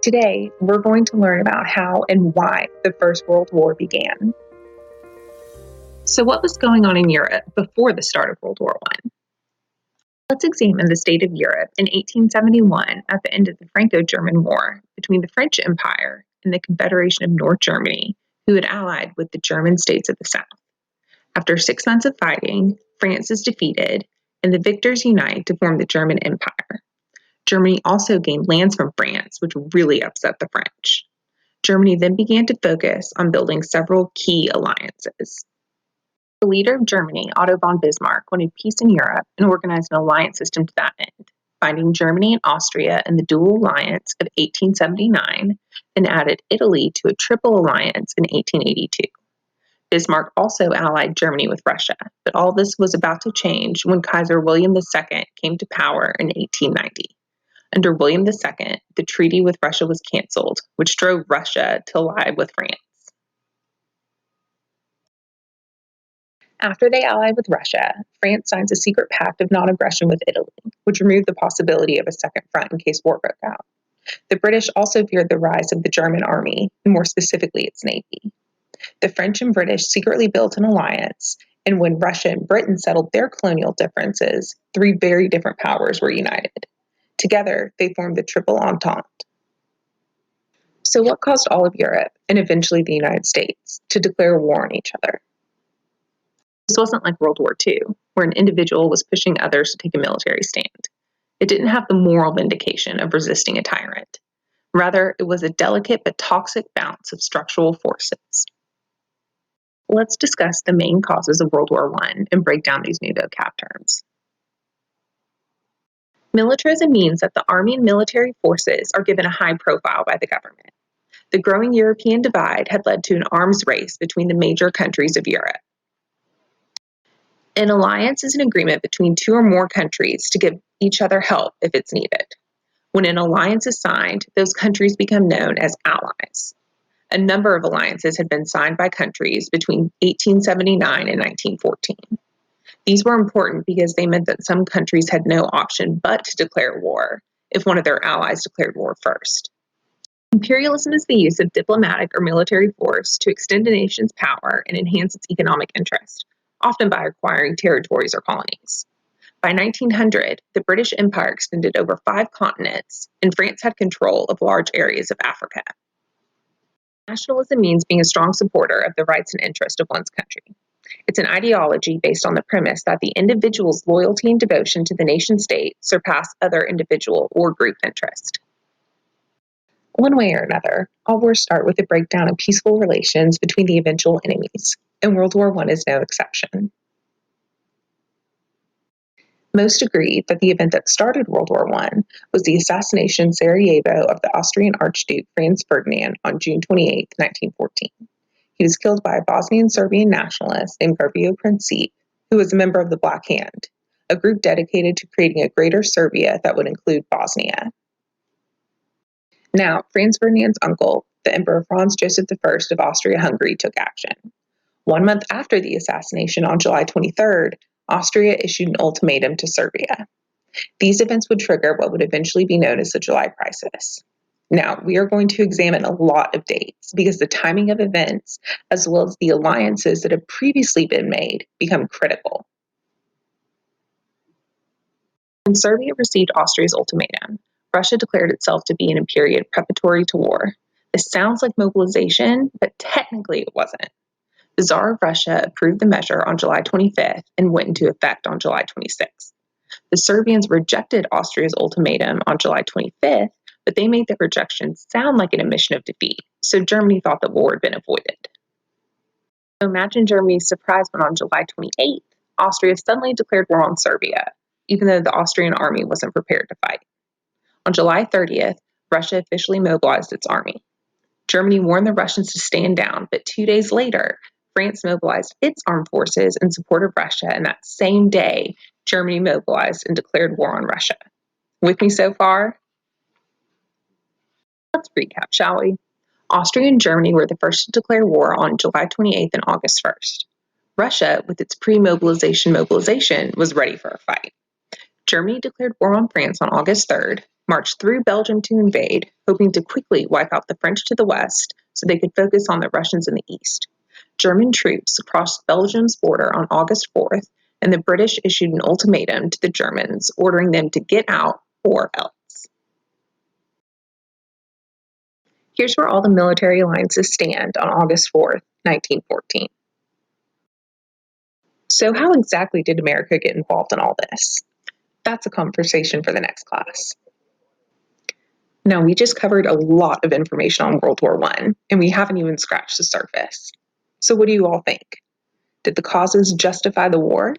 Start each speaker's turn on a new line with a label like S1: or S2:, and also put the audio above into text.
S1: Today, we're going to learn about how and why the First World War began. So, what was going on in Europe before the start of World War I? Let's examine the state of Europe in 1871 at the end of the Franco-German War between the French Empire and the Confederation of North Germany, who had allied with the German states of the South. After 6 months of fighting, France is defeated, and the victors unite to form the German Empire. Germany also gained lands from France, which really upset the French. Germany then began to focus on building several key alliances. The leader of Germany, Otto von Bismarck, wanted peace in Europe and organized an alliance system to that end, binding Germany and Austria in the dual alliance of 1879 and added Italy to a triple alliance in 1882. Bismarck also allied Germany with Russia, but all this was about to change when Kaiser William II came to power in 1890. Under William II, the treaty with Russia was canceled, which drove Russia to ally with France. After they allied with Russia, France signs a secret pact of non-aggression with Italy, which removed the possibility of a second front in case war broke out. The British also feared the rise of the German army, and more specifically its navy. The French and British secretly built an alliance, and when Russia and Britain settled their colonial differences, three very different powers were united. Together, they formed the Triple Entente. So what caused all of Europe, and eventually the United States, to declare war on each other? This wasn't like World War II, where an individual was pushing others to take a military stand. It didn't have the moral vindication of resisting a tyrant. Rather, it was a delicate but toxic bounce of structural forces. Let's discuss the main causes of World War I and break down these new vocab terms. Militarism means that the army and military forces are given a high profile by the government. The growing European divide had led to an arms race between the major countries of Europe. An alliance is an agreement between two or more countries to give each other help if it's needed. When an alliance is signed, those countries become known as allies. A number of alliances had been signed by countries between 1879 and 1914. These were important because they meant that some countries had no option but to declare war if one of their allies declared war first. Imperialism is the use of diplomatic or military force to extend a nation's power and enhance its economic interest, often by acquiring territories or colonies. By 1900, the British Empire extended over 5 continents, and France had control of large areas of Africa. Nationalism means being a strong supporter of the rights and interests of one's country. It's an ideology based on the premise that the individual's loyalty and devotion to the nation-state surpass other individual or group interest. One way or another, all wars start with a breakdown of peaceful relations between the eventual enemies, and World War I is no exception. Most agree that the event that started World War I was the assassination in Sarajevo of the Austrian Archduke Franz Ferdinand on June 28, 1914. He was killed by a Bosnian Serbian nationalist named Gavrilo Princip, who was a member of the Black Hand, a group dedicated to creating a greater Serbia that would include Bosnia. Now, Franz Ferdinand's uncle, the Emperor Franz Joseph I of Austria-Hungary, took action. 1 month after the assassination, on July 23rd, Austria issued an ultimatum to Serbia. These events would trigger what would eventually be known as the July Crisis. Now, we are going to examine a lot of dates because the timing of events, as well as the alliances that have previously been made, become critical. When Serbia received Austria's ultimatum, Russia declared itself to be in a period preparatory to war. This sounds like mobilization, but technically it wasn't. The Tsar of Russia approved the measure on July 25th and went into effect on July 26th. The Serbians rejected Austria's ultimatum on July 25th, but they made the rejection sound like an admission of defeat, so Germany thought the war had been avoided. So imagine Germany's surprise when on July 28th, Austria suddenly declared war on Serbia, even though the Austrian army wasn't prepared to fight. On July 30th, Russia officially mobilized its army. Germany warned the Russians to stand down, but 2 days later, France mobilized its armed forces in support of Russia, and that same day, Germany mobilized and declared war on Russia. With me so far? Let's recap, shall we? Austria and Germany were the first to declare war on July 28th and August 1st. Russia, with its pre-mobilization mobilization, was ready for a fight. Germany declared war on France on August 3rd, marched through Belgium to invade, hoping to quickly wipe out the French to the west so they could focus on the Russians in the east. German troops crossed Belgium's border on August 4th, and the British issued an ultimatum to the Germans, ordering them to get out or else. Here's where all the military alliances stand on August 4th, 1914. So how exactly did America get involved in all this? That's a conversation for the next class. Now, we just covered a lot of information on World War I, and we haven't even scratched the surface. So what do you all think? Did the causes justify the war?